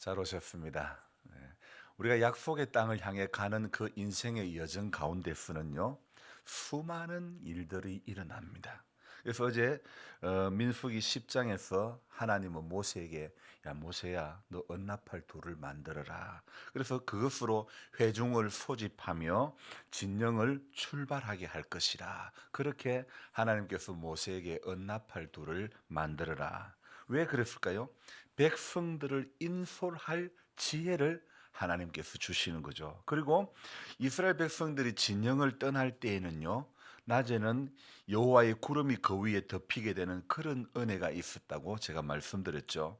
잘 오셨습니다. 네. 우리가 약속의 땅을 향해 가는 그 인생의 여정 가운데서는요, 수많은 일들이 일어납니다. 그래서 어제 민수기 10장에서 하나님은 모세에게 야 모세야 너 언납할 돌을 만들어라. 그래서 그것으로 회중을 소집하며 진영을 출발하게 할 것이라. 그렇게 하나님께서 모세에게 언납할 돌을 만들어라. 왜 그랬을까요? 백성들을 인솔할 지혜를 하나님께서 주시는 거죠. 그리고 이스라엘 백성들이 진영을 떠날 때에는요, 낮에는 여호와의 구름이 그 위에 덮이게 되는 그런 은혜가 있었다고 제가 말씀드렸죠.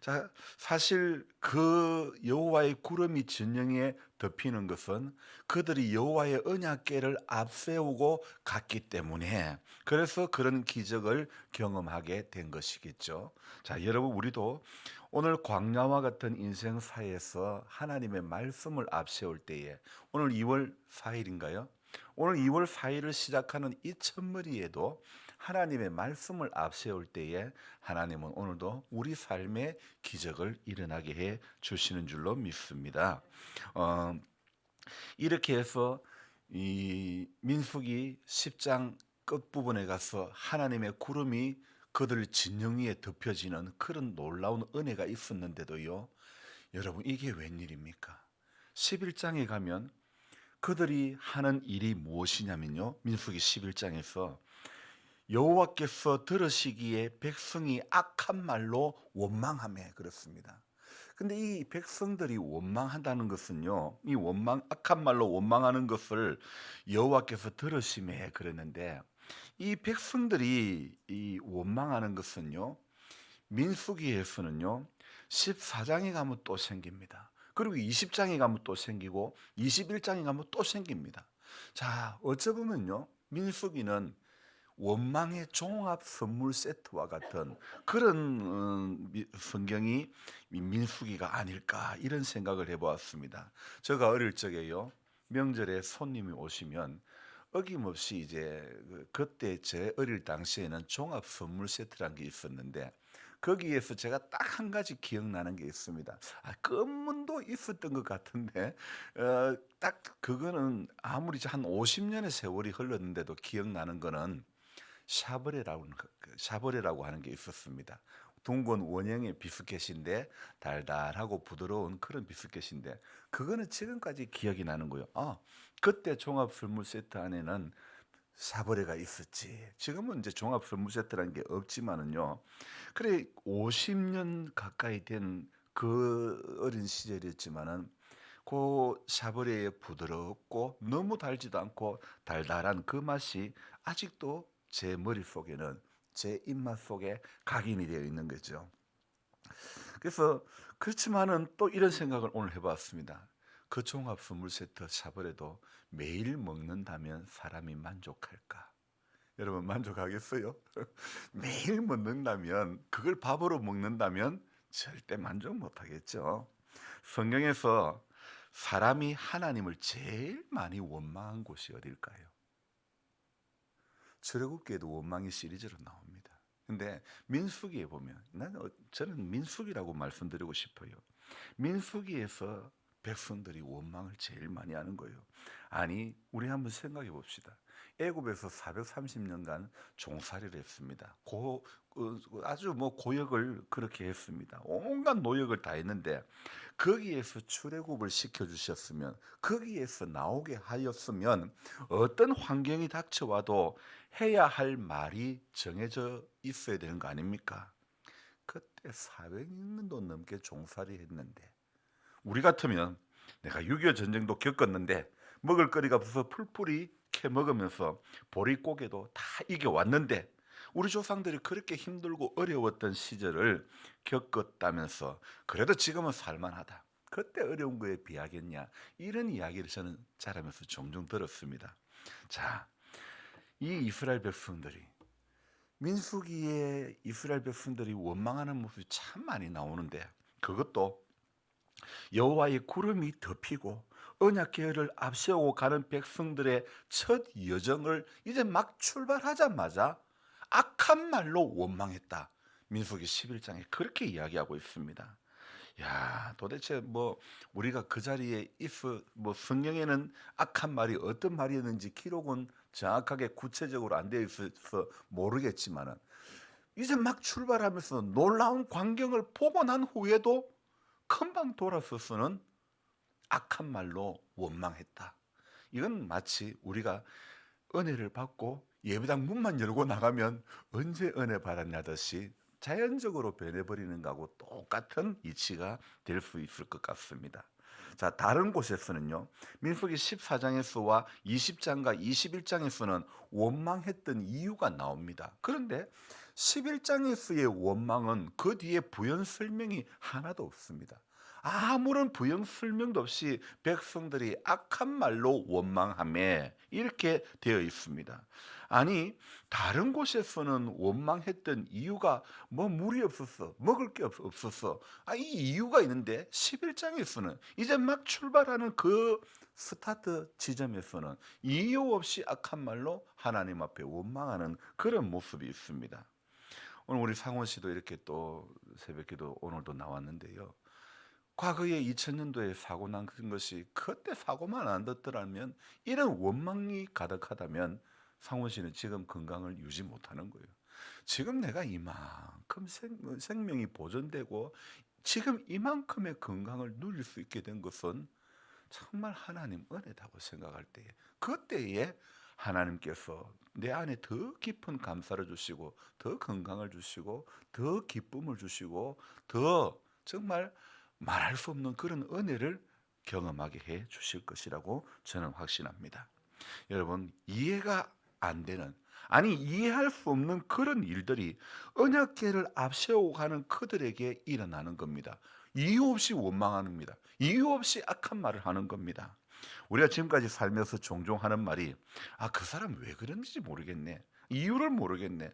자, 사실 그 여호와의 구름이 진영에 덮이는 것은 그들이 여호와의 언약궤를 앞세우고 갔기 때문에 그래서 그런 기적을 경험하게 된 것이겠죠. 자, 여러분 우리도 오늘 광야와 같은 인생사에서 하나님의 말씀을 앞세울 때에 오늘 2월 4일인가요? 오늘 2월 4일을 시작하는 이 첫머리에도 하나님의 말씀을 앞세울 때에 하나님은 오늘도 우리 삶에 기적을 일어나게 해 주시는 줄로 믿습니다. 어, 이렇게 해서 이 민수기 10장 끝부분에 가서 하나님의 구름이 그들 진영 위에 덮여지는 그런 놀라운 은혜가 있었는데도요. 여러분 이게 웬일입니까? 11장에 가면 그들이 하는 일이 무엇이냐면요. 민수기 11장에서 여호와께서 들으시기에 백성이 악한 말로 원망하며 그렇습니다. 근데 이 백성들이 원망한다는 것은요, 이 악한 말로 원망하는 것을 여호와께서 들으시매 그랬는데, 이 백성들이 이 원망하는 것은요, 민수기에서는요, 14장에 가면 또 생깁니다. 그리고 20장에 가면 또 생기고, 21장에 가면 또 생깁니다. 자, 어쩌보면요, 민수기는 원망의 종합 선물 세트와 같은 그런 성경이 민수기가 아닐까 이런 생각을 해보았습니다. 제가 어릴 적에요 명절에 손님이 오시면 어김없이 이제 그때 제 어릴 당시에는 종합 선물 세트라는 게 있었는데 거기에서 제가 딱 한 가지 기억나는 게 있습니다. 검문도 있었던 것 같은데 딱 그거는 아무리 한 50년의 세월이 흘렀는데도 기억나는 거는 샤브레라고 하는 게 있었습니다. 둥근 원형의 비스켓인데 달달하고 부드러운 그런 비스켓인데 그거는 지금까지 기억이 나는 거예요. 그때 종합 선물 세트 안에는 샤브레가 있었지. 지금은 이제 종합 선물 세트라는 게 없지만은요. 그래 50년 가까이 된 그 어린 시절이었지만은 그 샤브레의 부드럽고 너무 달지도 않고 달달한 그 맛이 아직도 제 머릿속에는 제 입맛 속에 각인이 되어 있는 거죠. 그래서 그렇지만은 또 이런 생각을 오늘 해봤습니다. 그 종합 선물 세트 샤브레도 매일 먹는다면 사람이 만족할까? 여러분 만족하겠어요? 매일 먹는다면 그걸 밥으로 먹는다면 절대 만족 못하겠죠. 성경에서 사람이 하나님을 제일 많이 원망한 곳이 어딜까요? 출애굽기에도 원망의 시리즈로 나옵니다. 근데 민수기에 보면 저는 민수기라고 말씀드리고 싶어요. 민수기에서 백성들이 원망을 제일 많이 하는 거예요. 아니, 우리 한번 생각해 봅시다. 애굽에서 430년간 종살이를 했습니다. 아주 뭐 고역을 그렇게 했습니다. 온갖 노역을 다 했는데 거기에서 출애굽을 시켜 주셨으면 거기에서 나오게 하였으면 어떤 환경이 닥쳐와도 해야 할 말이 정해져 있어야 되는 거 아닙니까? 그때 400년도 넘게 종살이 했는데 우리 같으면 내가 6.25 전쟁도 겪었는데 먹을 거리가 없어서 풀뿌리 캐 먹으면서 보릿고개도 다 이겨왔는데 우리 조상들이 그렇게 힘들고 어려웠던 시절을 겪었다면서 그래도 지금은 살만하다. 그때 어려운 거에 비하겠냐. 이런 이야기를 저는 자라면서 종종 들었습니다. 자, 이 이스라엘 백성들이 민수기에 이스라엘 백성들이 원망하는 모습이 참 많이 나오는데 그것도 여호와의 구름이 덮이고 언약 계획을 앞세우고 가는 백성들의 첫 여정을 이제 막 출발하자마자 악한 말로 원망했다. 민수기 11장에 그렇게 이야기하고 있습니다. 야, 도대체 뭐 우리가 그 자리에 있어 뭐 성경에는 악한 말이 어떤 말이었는지 기록은 정확하게 구체적으로 안 되어 있어서 모르겠지만은 이제 막 출발하면서 놀라운 광경을 보고 난 후에도 금방 돌아서서는 악한 말로 원망했다. 이건 마치 우리가 은혜를 받고 예배당 문만 열고 나가면 언제 은혜 받았냐듯이 자연적으로 변해버리는 거하고 똑같은 이치가 될 수 있을 것 같습니다. 자, 다른 곳에서는요, 민수기 14장에서와 20장과 21장에서는 원망했던 이유가 나옵니다. 그런데 11장에서의 원망은 그 뒤에 부연 설명이 하나도 없습니다. 아무런 부연 설명도 없이 백성들이 악한 말로 원망하며 이렇게 되어 있습니다. 아니, 다른 곳에서는 원망했던 이유가 뭐 물이 없었어, 먹을 게 없었어. 이 이유가 있는데 11장에서는 이제 막 출발하는 그 스타트 지점에서는 이유 없이 악한 말로 하나님 앞에 원망하는 그런 모습이 있습니다. 오늘 우리 상원 씨도 이렇게 또 새벽기도 오늘도 나왔는데요. 과거에 2000년도에 사고 난 것이 그때 사고만 안 났더라면 이런 원망이 가득하다면 상원 씨는 지금 건강을 유지 못하는 거예요. 지금 내가 이만큼 생명이 보존되고 지금 이만큼의 건강을 누릴 수 있게 된 것은 정말 하나님 은혜다고 생각할 때에 그때에 하나님께서 내 안에 더 깊은 감사를 주시고 더 건강을 주시고 더 기쁨을 주시고 더 정말 말할 수 없는 그런 은혜를 경험하게 해 주실 것이라고 저는 확신합니다. 여러분, 이해가 안 되는, 아니 이해할 수 없는 그런 일들이 언약궤를 앞세우고 가는 그들에게 일어나는 겁니다. 이유 없이 원망하는 겁니다. 이유 없이 악한 말을 하는 겁니다. 우리가 지금까지 살면서 종종 하는 말이 그 사람 왜 그런지 모르겠네. 이유를 모르겠네.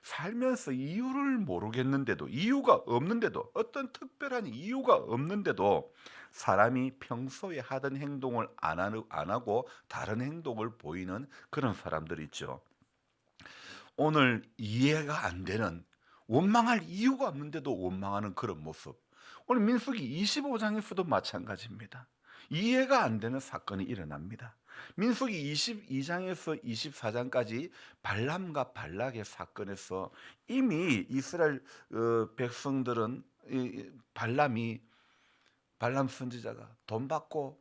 살면서 이유를 모르겠는데도, 이유가 없는데도, 어떤 특별한 이유가 없는데도 사람이 평소에 하던 행동을 안 하고 다른 행동을 보이는 그런 사람들이 있죠. 오늘 이해가 안 되는, 원망할 이유가 없는데도 원망하는 그런 모습. 오늘 민수기 25장에서도 마찬가지입니다. 이해가 안 되는 사건이 일어납니다. 민수기 22장에서 24장까지 발람과 발락의 사건에서 이미 이스라엘 백성들은 발람 선지자가 돈 받고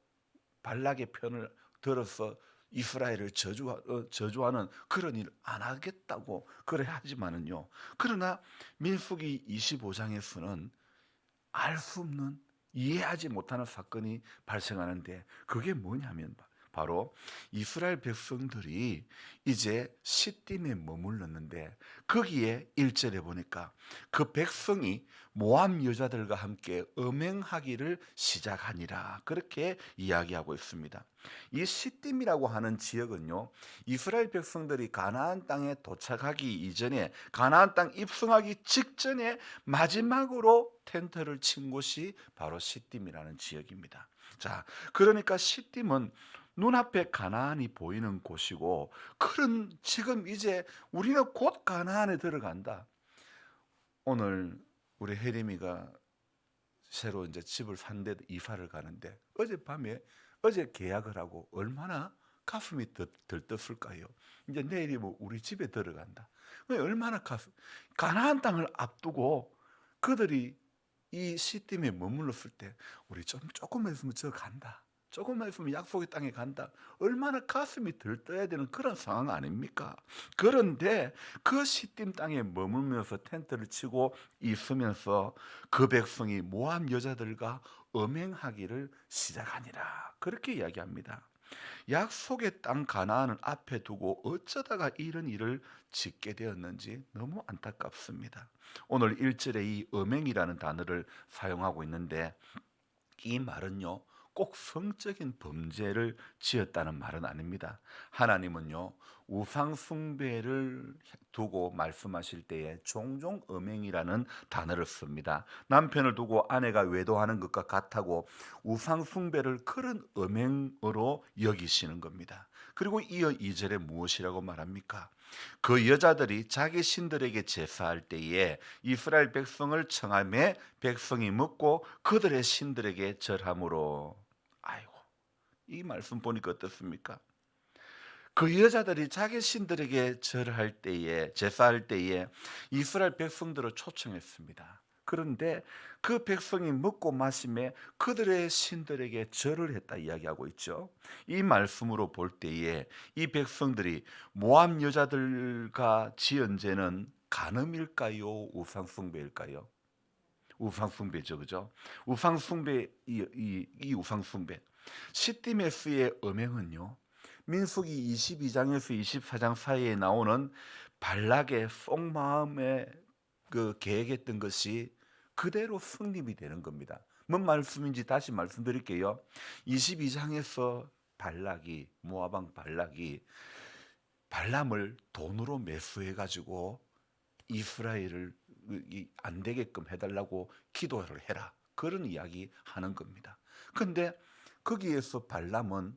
발락의 편을 들어서 이스라엘을 저주하는 그런 일 안 하겠다고 그래 하지만은요. 그러나 민수기 25장에서는 알 수 없는, 이해하지 못하는 사건이 발생하는데 그게 뭐냐면 바로 이스라엘 백성들이 이제 시딤에 머물렀는데 거기에 1절에 보니까 그 백성이 모압 여자들과 함께 음행하기를 시작하니라 그렇게 이야기하고 있습니다. 이 시딤이라고 하는 지역은요, 이스라엘 백성들이 가나안 땅에 도착하기 이전에, 가나안 땅 입성하기 직전에 마지막으로 텐트를 친 곳이 바로 시딤이라는 지역입니다. 자, 그러니까 시딤은 눈앞에 가나안이 보이는 곳이고, 그런 지금 이제 우리는 곧 가나안에 들어간다. 오늘 우리 혜림이가 새로 이제 집을 산데 이사를 가는데 어제 계약을 하고 얼마나 가슴이 들떴을까요? 이제 내일이 뭐 우리 집에 들어간다. 얼마나 가나안 땅을 앞두고 그들이 이 시딤에 머물렀을 때 우리 조금만 있으면 저 간다. 조금만 있으면 약속의 땅에 간다. 얼마나 가슴이 들떠야 되는 그런 상황 아닙니까? 그런데 그 시딤 땅에 머물면서 텐트를 치고 있으면서 그 백성이 모압 여자들과 음행하기를 시작하니라. 그렇게 이야기합니다. 약속의 땅 가나안을 앞에 두고 어쩌다가 이런 일을 짓게 되었는지 너무 안타깝습니다. 오늘 1절에 이 음행이라는 단어를 사용하고 있는데 이 말은요, 꼭 성적인 범죄를 지었다는 말은 아닙니다. 하나님은요, 우상 숭배를 두고 말씀하실 때에 종종 음행이라는 단어를 씁니다. 남편을 두고 아내가 외도하는 것과 같다고 우상 숭배를 그런 음행으로 여기시는 겁니다. 그리고 이어 2절에 무엇이라고 말합니까? 그 여자들이 자기 신들에게 제사할 때에 이스라엘 백성을 청하매 백성이 먹고 그들의 신들에게 절함으로. 아이고, 이 말씀 보니까 어떻습니까? 그 여자들이 자기 신들에게 절할 때에 제사할 때에 이스라엘 백성들을 초청했습니다. 그런데 그 백성이 먹고 마심에 그들의 신들에게 절을 했다 이야기하고 있죠. 이 말씀으로 볼 때에 이 백성들이 모압 여자들과 지은 죄는 간음일까요? 우상숭배일까요? 우상숭배죠, 그죠? 우상숭배 이 우상숭배 시띠메스의 음행은요. 민수기 22장에서 24장 사이에 나오는 발락의 속마음에 그 계획했던 것이 그대로 성립이 되는 겁니다. 뭔 말씀인지 다시 말씀드릴게요. 22장에서 발락이 모압 왕 발락이 발람을 돈으로 매수해 가지고 이스라엘을 안 되게끔 해달라고 기도를 해라. 그런 이야기 하는 겁니다. 근데 거기에서 발람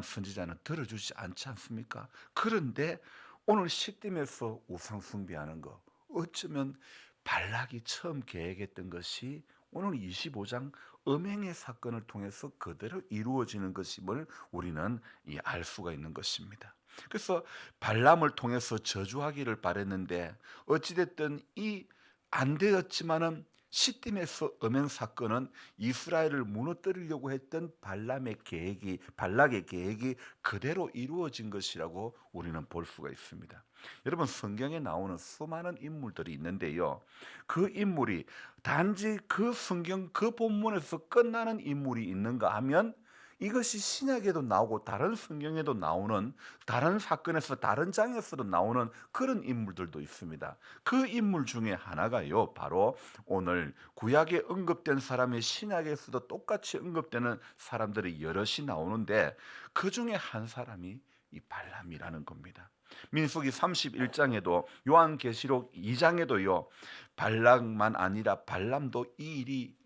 선지자는 들어주지 않지 않습니까? 그런데 오늘 시딤에서 우상 숭배하는 거 어쩌면 발락이 처음 계획했던 것이 오늘 25장 음행의 사건을 통해서 그대로 이루어지는 것임을 우리는 알 수가 있는 것입니다. 그래서 발람을 통해서 저주하기를 바랬는데 어찌됐든 이 안 되었지만은 시딤에서 음행 사건은 이스라엘을 무너뜨리려고 했던 발락의 계획이 그대로 이루어진 것이라고 우리는 볼 수가 있습니다. 여러분 성경에 나오는 수많은 인물들이 있는데요. 그 인물이 단지 그 성경 그 본문에서 끝나는 인물이 있는가 하면 이것이 신약에도 나오고 다른 성경에도 나오는 다른 사건에서 다른 장에서도 나오는 그런 인물들도 있습니다. 그 인물 중에 하나가요. 바로 오늘 구약에 언급된 사람이 신약에서도 똑같이 언급되는 사람들이 여럿이 나오는데 그 중에 한 사람이 이 발람이라는 겁니다. 민수기 31장에도 요한계시록 2장에도요. 발락만 아니라 발람도 이 일이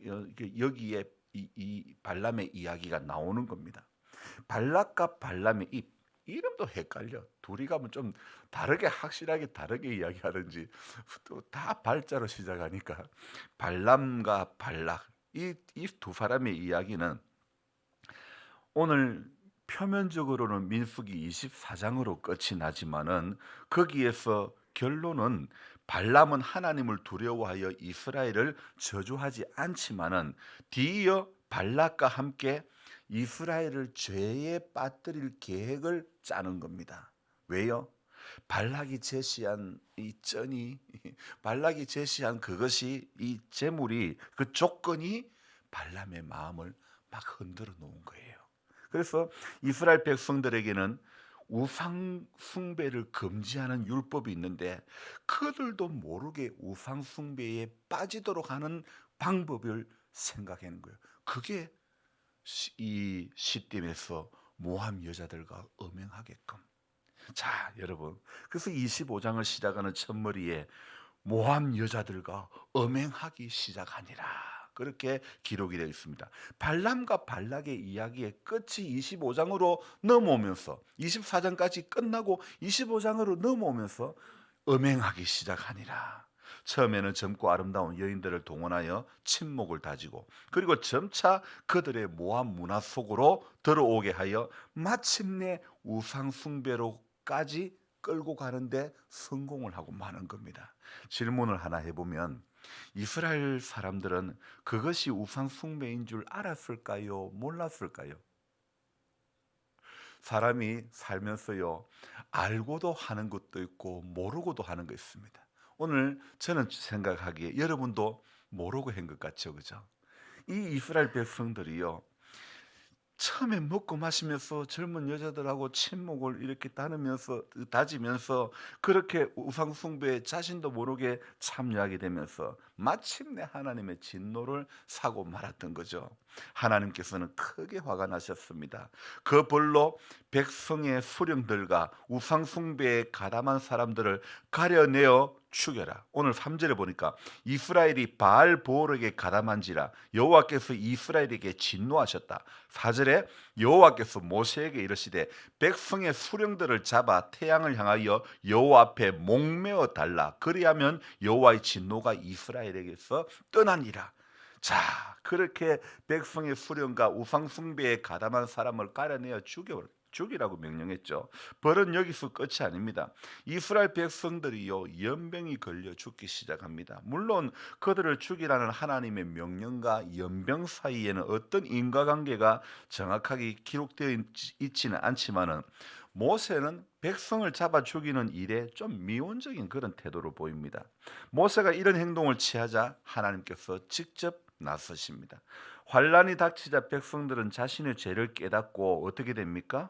여기에 이 발람의 이야기가 나오는 겁니다. 발락과 발람의 이 이름도 헷갈려. 둘이 가면 좀 다르게 확실하게 다르게 이야기하는지 또 다 발자로 시작하니까 발람과 발락 이 두 사람의 이야기는 오늘 표면적으로는 민수기 24장으로 끝이 나지만은 거기에서 결론은 발람은 하나님을 두려워하여 이스라엘을 저주하지 않지만은 뒤이어 발락과 함께 이스라엘을 죄에 빠뜨릴 계획을 짜는 겁니다. 왜요? 발락이 제시한 이 쩐이 발락이 제시한 그것이 이 재물이 그 조건이 발람의 마음을 막 흔들어 놓은 거예요. 그래서 이스라엘 백성들에게는 우상 숭배를 금지하는 율법이 있는데 그들도 모르게 우상 숭배에 빠지도록 하는 방법을 생각하는 거예요. 그게 이 시딤에서 모함 여자들과 음행하게끔. 자, 여러분. 그래서 25장을 시작하는 첫머리에 모함 여자들과 음행하기 시작하니라. 그렇게 기록이 되어 있습니다. 발람과 발락의 이야기의 끝이 25장으로 넘어오면서 24장까지 끝나고 25장으로 넘어오면서 음행하기 시작하니라. 처음에는 젊고 아름다운 여인들을 동원하여 친목을 다지고 그리고 점차 그들의 모함 문화 속으로 들어오게 하여 마침내 우상 숭배로까지 끌고 가는데 성공을 하고 마는 겁니다. 질문을 하나 해보면 이스라엘 사람들은 그것이 우상 숭배인 줄 알았을까요? 몰랐을까요? 사람이 살면서요, 알고도 하는 것도 있고 모르고도 하는 거 있습니다. 오늘 저는 생각하기에 여러분도 모르고 한 것 같죠, 그죠? 이 이스라엘 백성들이요, 처음에 먹고 마시면서 젊은 여자들하고 친목을 이렇게 다지면서 그렇게 우상 숭배에 자신도 모르게 참여하게 되면서 마침내 하나님의 진노를 사고 말았던 거죠. 하나님께서는 크게 화가 나셨습니다. 그 벌로 백성의 수령들과 우상 숭배에 가담한 사람들을 가려내어 죽여라. 오늘 3절에 보니까 이스라엘이 바알 보올에게 가담한지라 여호와께서 이스라엘에게 진노하셨다. 4절에 여호와께서 모세에게 이르시되 백성의 수령들을 잡아 태양을 향하여 여호와 앞에 목매어 달라. 그리하면 여호와의 진노가 이스라엘에게서 떠나니라. 자, 그렇게 백성의 수령과 우상 숭배에 가담한 사람을 가려내어 죽이라고 명령했죠. 벌은 여기서 끝이 아닙니다. 이스라엘 백성들이요 연병이 걸려 죽기 시작합니다. 물론 그들을 죽이라는 하나님의 명령과 연병 사이에는 어떤 인과관계가 정확하게 기록되어 있지는 않지만은 모세는 백성을 잡아 죽이는 일에 좀 미온적인 그런 태도를 보입니다. 모세가 이런 행동을 취하자 하나님께서 직접 나서십니다. 환란이 닥치자 백성들은 자신의 죄를 깨닫고 어떻게 됩니까?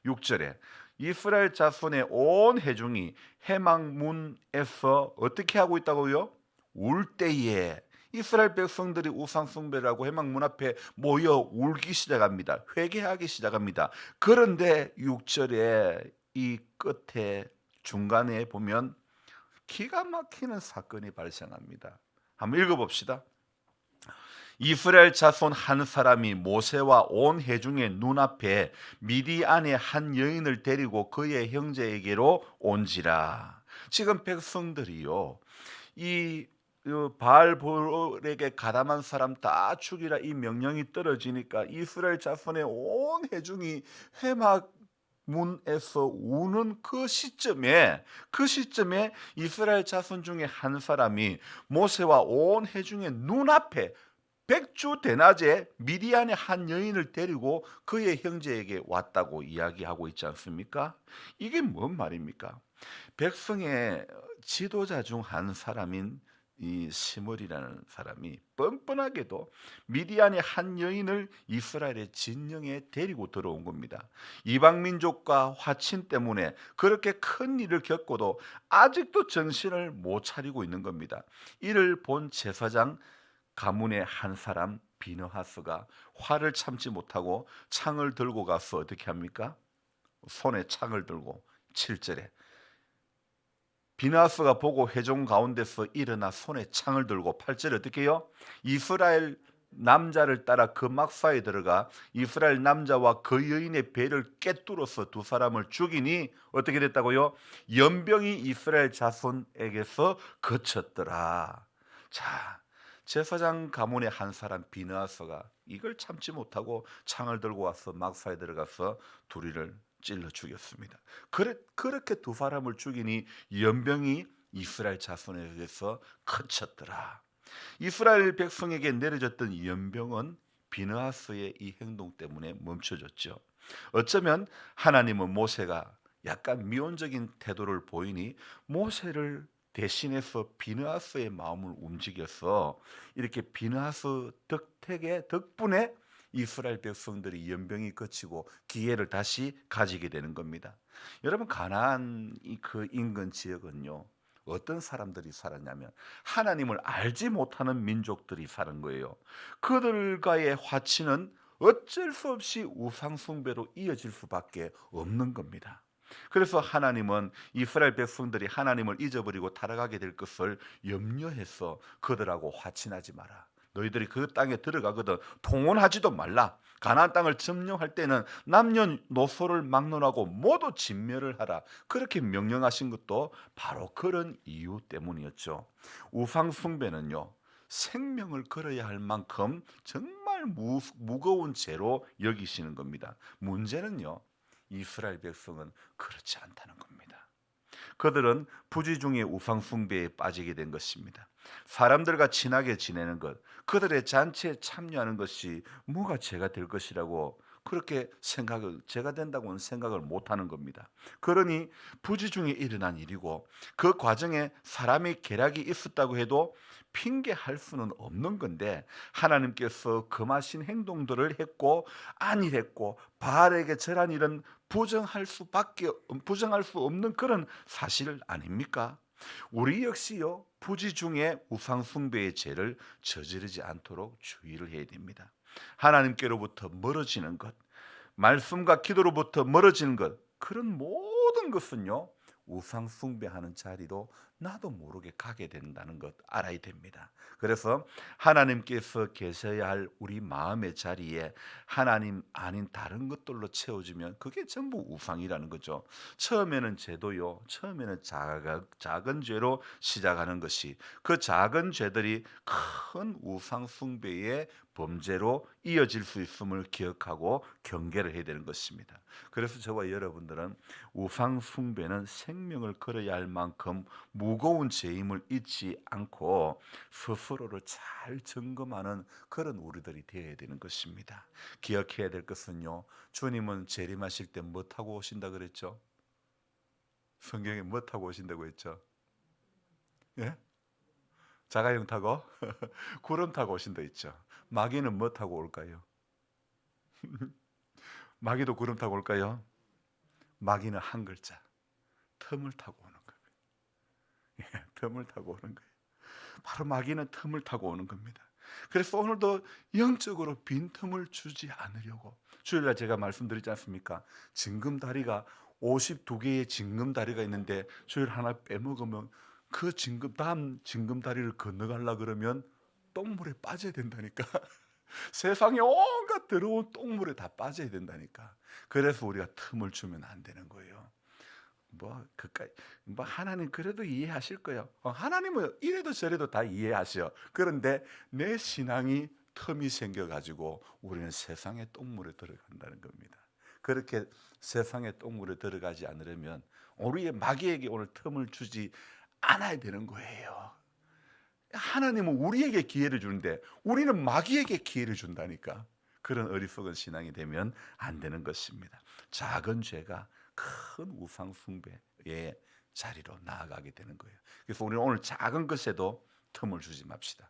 6절에 이스라엘 자손의 온 회중이 해망문에서 어떻게 하고 있다고요? 울 때에 이스라엘 백성들이 우상 숭배라고 해망문 앞에 모여 울기 시작합니다. 회개하기 시작합니다. 그런데 6절에 이 끝에 중간에 보면 기가 막히는 사건이 발생합니다. 한번 읽어봅시다. 이스라엘 자손 한 사람이 모세와 온 회중의 눈앞에 미디안의 한 여인을 데리고 그의 형제에게로 온지라. 지금 백성들이요 이 바알볼에게 가담한 사람 다 죽이라 이 명령이 떨어지니까 이스라엘 자손의 온 회중이 회막 문에서 우는 그 시점에 이스라엘 자손 중에 한 사람이 모세와 온 회중의 눈앞에 백주 대낮에 미디안의 한 여인을 데리고 그의 형제에게 왔다고 이야기하고 있지 않습니까? 이게 뭔 말입니까? 백성의 지도자 중 한 사람인 이 시므리라는 사람이 뻔뻔하게도 미디안의 한 여인을 이스라엘의 진영에 데리고 들어온 겁니다. 이방 민족과 화친 때문에 그렇게 큰 일을 겪고도 아직도 정신을 못 차리고 있는 겁니다. 이를 본 제사장 가문의 한 사람 비느하스가 화를 참지 못하고 창을 들고 가서 어떻게 합니까? 손에 창을 들고 7절에 비느하스가 보고 회중 가운데서 일어나 손에 창을 들고 8절에 어떻게 해요? 이스라엘 남자를 따라 그 막사에 들어가 이스라엘 남자와 그 여인의 배를 꿰뚫어서 두 사람을 죽이니 어떻게 됐다고요? 연병이 이스라엘 자손에게서 그쳤더라. 자, 제사장 가문의 한 사람 비느하스가 이걸 참지 못하고 창을 들고 와서 막사에 들어가서 둘이를 찔러 죽였습니다. 그렇게 두 사람을 죽이니 연병이 이스라엘 자손에게서 그쳤더라. 이스라엘 백성에게 내려졌던 연병은 비느하스의 이 행동 때문에 멈춰졌죠. 어쩌면 하나님은 모세가 약간 미온적인 태도를 보이니 모세를 대신해서 비느하스의 마음을 움직여서 이렇게 비느하스 덕분에 이스라엘 백성들이 연병이 그치고 기회를 다시 가지게 되는 겁니다. 여러분 가나안 그 인근 지역은요 어떤 사람들이 살았냐면 하나님을 알지 못하는 민족들이 사는 거예요. 그들과의 화치는 어쩔 수 없이 우상 숭배로 이어질 수밖에 없는 겁니다. 그래서 하나님은 이스라엘 백성들이 하나님을 잊어버리고 타락하게 될 것을 염려해서 그들하고 화친하지 마라. 너희들이 그 땅에 들어가거든 통혼하지도 말라. 가나안 땅을 점령할 때는 남녀노소를 막론하고 모두 진멸을 하라. 그렇게 명령하신 것도 바로 그런 이유 때문이었죠. 우상 숭배는요 생명을 걸어야 할 만큼 정말 무거운 죄로 여기시는 겁니다. 문제는요 이스라엘 백성은 그렇지 않다는 겁니다. 그들은 부지중의 우상 숭배에 빠지게 된 것입니다. 사람들과 친하게 지내는 것, 그들의 잔치에 참여하는 것이 뭐가 죄가 될 것이라고 그렇게 죄가 된다고는 생각을 못하는 겁니다. 그러니 부지중에 일어난 일이고 그 과정에 사람의 계략이 있었다고 해도 핑계할 수는 없는 건데 하나님께서 금하신 행동들을 했고 안일했고 바알에게 절한 일은 부정할 수 없는 그런 사실 아닙니까? 우리 역시요 부지 중에 우상 숭배의 죄를 저지르지 않도록 주의를 해야 됩니다. 하나님께로부터 멀어지는 것, 말씀과 기도로부터 멀어지는 것, 그런 모든 것은요 우상 숭배하는 자리로 나도 모르게 가게 된다는 것 알아야 됩니다. 그래서 하나님께서 계셔야 할 우리 마음의 자리에 하나님 아닌 다른 것들로 채워지면 그게 전부 우상이라는 거죠. 처음에는 죄도요, 처음에는 작은 죄로 시작하는 것이 그 작은 죄들이 큰 우상 숭배의 범죄로 이어질 수 있음을 기억하고 경계를 해야 되는 것입니다. 그래서 저와 여러분들은 우상 숭배는 생명을 걸어야 할 만큼 무거운 죄임을 잊지 않고 스스로를 잘 점검하는 그런 우리들이 되어야 되는 것입니다. 기억해야 될 것은요, 주님은 재림하실 때 뭐 타고 오신다 그랬죠? 성경에 뭐 타고 오신다고 했죠? 예? 자가용 타고 구름 타고 오신다 했죠. 마귀는 뭐 타고 올까요? 마귀도 구름 타고 올까요? 마귀는 한 글자, 틈을 타고 오는 거예요. 예, 틈을 타고 오는 거예요. 바로 마귀는 틈을 타고 오는 겁니다. 그래서 오늘도 영적으로 빈틈을 주지 않으려고 주일날 제가 말씀드리지 않습니까? 징금다리가 52개의 징금다리가 있는데 주일 하나 빼먹으면 그 다음 징금다리를 건너가려 그러면 똥물에 빠져야 된다니까. 세상에 온갖 더러운 똥물에 다 빠져야 된다니까. 그래서 우리가 틈을 주면 안 되는 거예요. 뭐 그까이 뭐 하나님 그래도 이해하실 거예요. 하나님은 이래도 저래도 다 이해하셔. 그런데 내 신앙이 틈이 생겨 가지고 우리는 세상의 똥물에 들어간다는 겁니다. 그렇게 세상의 똥물에 들어가지 않으려면 우리의 마귀에게 오늘 틈을 주지 않아야 되는 거예요. 하나님은 우리에게 기회를 주는데 우리는 마귀에게 기회를 준다니까. 그런 어리석은 신앙이 되면 안 되는 것입니다. 작은 죄가 큰 우상 숭배의 자리로 나아가게 되는 거예요. 그래서 우리는 오늘 작은 것에도 틈을 주지 맙시다.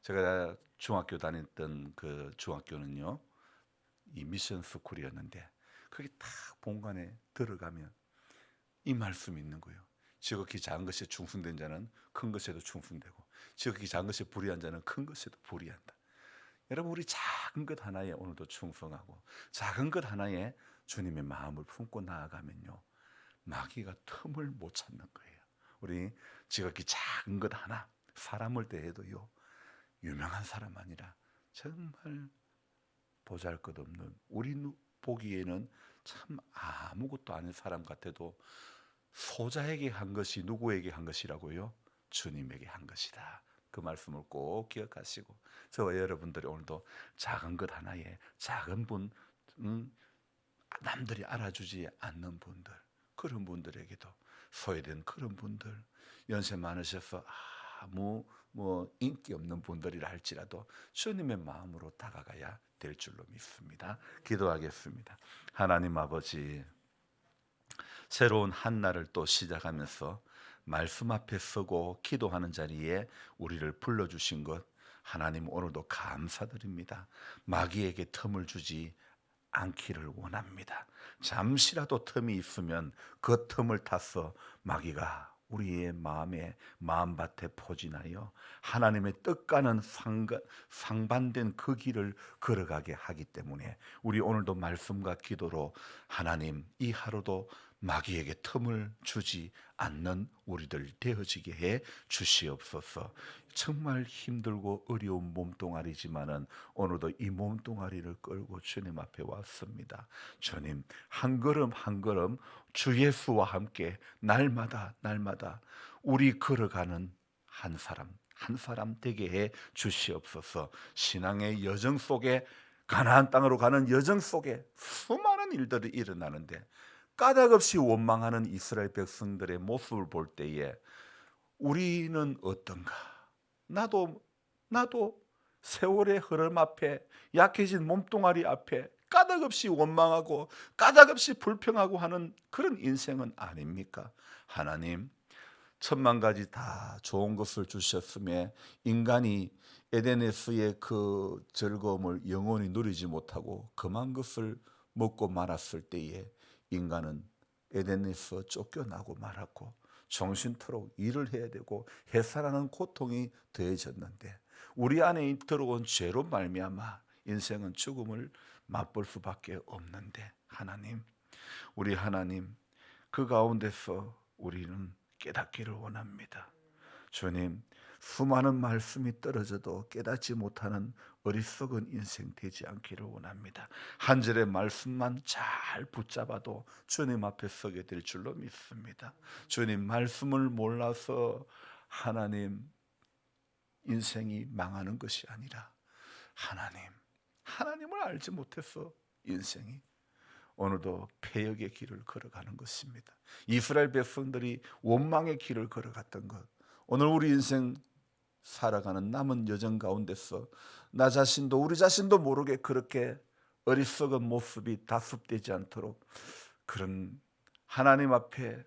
제가 중학교 다녔던 그 중학교는요, 이 미션 스쿨이었는데 거기 딱 본관에 들어가면 이 말씀이 있는 거예요. 지극히 작은 것에 충성된 자는 큰 것에도 충성되고 지극히 작은 것에 불의한 자는 큰 것에도 불의한다. 여러분 우리 작은 것 하나에 오늘도 충성하고 작은 것 하나에 주님의 마음을 품고 나아가면요 마귀가 틈을 못 찾는 거예요. 우리 지극히 작은 것 하나 사람을 대해도요 유명한 사람 아니라 정말 보잘것없는 우리 보기에는 참 아무것도 아닌 사람 같아도 소자에게 한 것이 누구에게 한 것이라고요? 주님에게 한 것이다. 그 말씀을 꼭 기억하시고 저와 여러분들이 오늘도 작은 것 하나에 작은 분, 남들이 알아주지 않는 분들, 그런 분들에게도 소외된 그런 분들, 연세 많으셔서 아무 인기 없는 분들이라 할지라도 주님의 마음으로 다가가야 될 줄로 믿습니다. 기도하겠습니다. 하나님 아버지, 새로운 한 날을 또 시작하면서 말씀 앞에 서고 기도하는 자리에 우리를 불러주신 것 하나님 오늘도 감사드립니다. 마귀에게 틈을 주지 않기를 원합니다. 잠시라도 틈이 있으면 그 틈을 타서 마귀가 우리의 마음밭에 포진하여 하나님의 뜻과는 상반된 그 길을 걸어가게 하기 때문에 우리 오늘도 말씀과 기도로 하나님 이 하루도 마귀에게 틈을 주지 않는 우리들 되어지게 해 주시옵소서. 정말 힘들고 어려운 몸뚱아리지만은 오늘도 이 몸뚱아리를 끌고 주님 앞에 왔습니다. 주님 한 걸음 한 걸음 주 예수와 함께 날마다 우리 걸어가는 한 사람 한 사람 되게 해 주시옵소서. 신앙의 여정 속에 가나안 땅으로 가는 여정 속에 수많은 일들이 일어나는데 까닭없이 원망하는 이스라엘 백성들의 모습을 볼 때에 우리는 어떤가? 나도 세월의 흐름 앞에 약해진 몸뚱아리 앞에 까닭없이 원망하고 까닭없이 불평하고 하는 그런 인생은 아닙니까? 하나님, 천만 가지 다 좋은 것을 주셨음에 인간이 에덴에서의 그 즐거움을 영원히 누리지 못하고 그만 것을 먹고 말았을 때에 인간은 에덴에서 쫓겨나고 말았고 정신토록 일을 해야 되고 해산하는 고통이 더해졌는데 우리 안에 들어온 죄로 말미암아 인생은 죽음을 맛볼 수밖에 없는데 하나님, 우리 하나님, 그 가운데서 우리는 깨닫기를 원합니다. 주님, 수많은 말씀이 떨어져도 깨닫지 못하는 어리석은 인생 되지 않기를 원합니다. 한 절의 말씀만 잘 붙잡아도 주님 앞에 서게 될 줄로 믿습니다. 주님, 말씀을 몰라서 하나님 인생이 망하는 것이 아니라 하나님을 알지 못해서 인생이 오늘도 패역의 길을 걸어가는 것입니다. 이스라엘 백성들이 원망의 길을 걸어갔던 것, 오늘 우리 인생 살아가는 남은 여정 가운데서 나 자신도 우리 자신도 모르게 그렇게 어리석은 모습이 다습되지 않도록 그런 하나님 앞에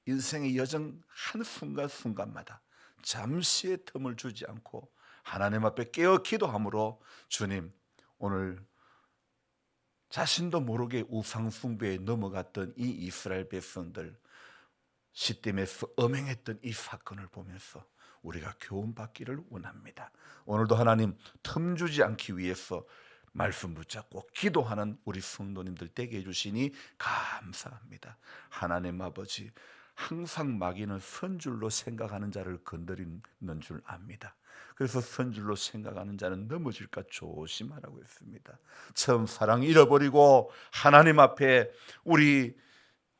인생의 여정 한순간순간마다 잠시의 틈을 주지 않고 하나님 앞에 깨어 기도함으로 주님, 오늘 자신도 모르게 우상 숭배에 넘어갔던 이 이스라엘 백성들, 시딤에서 엄행했던 이 사건을 보면서 우리가 교훈받기를 원합니다. 오늘도 하나님 틈 주지 않기 위해서 말씀 붙잡고 기도하는 우리 성도님들 되게 해주시니 감사합니다. 하나님 아버지, 항상 마귀는 선줄로 생각하는 자를 건드리는 줄 압니다. 그래서 선줄로 생각하는 자는 넘어질까 조심하라고 했습니다. 처음 사랑 잃어버리고 하나님 앞에 우리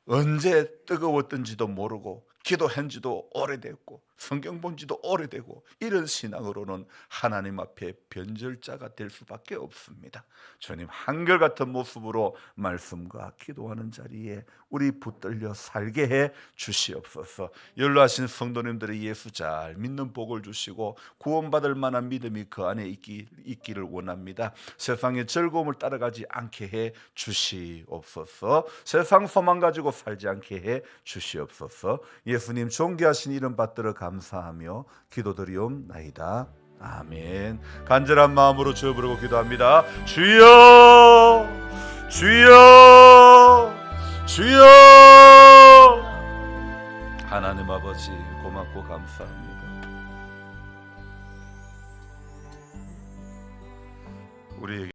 언제 뜨거웠던지도 모르고 기도한 지도 오래됐고 성경 본 지도 오래되고 이런 신앙으로는 하나님 앞에 변절자가 될 수밖에 없습니다. 주님, 한결같은 모습으로 말씀과 기도하는 자리에 우리 붙들려 살게 해 주시옵소서. 연로하신 성도님들의 예수 잘 믿는 복을 주시고 구원받을 만한 믿음이 그 안에 있기를 원합니다. 세상의 즐거움을 따라가지 않게 해 주시옵소서. 세상 소망 가지고 살지 않게 해 주시옵소서. 예수님 존귀하신 이름 받들어 감사하며 기도드리옵나이다. 아멘. 간절한 마음으로 주여 부르고 기도합니다. 주여, 주여, 주여. 하나님 아버지, 고맙고 감사합니다. 우리에게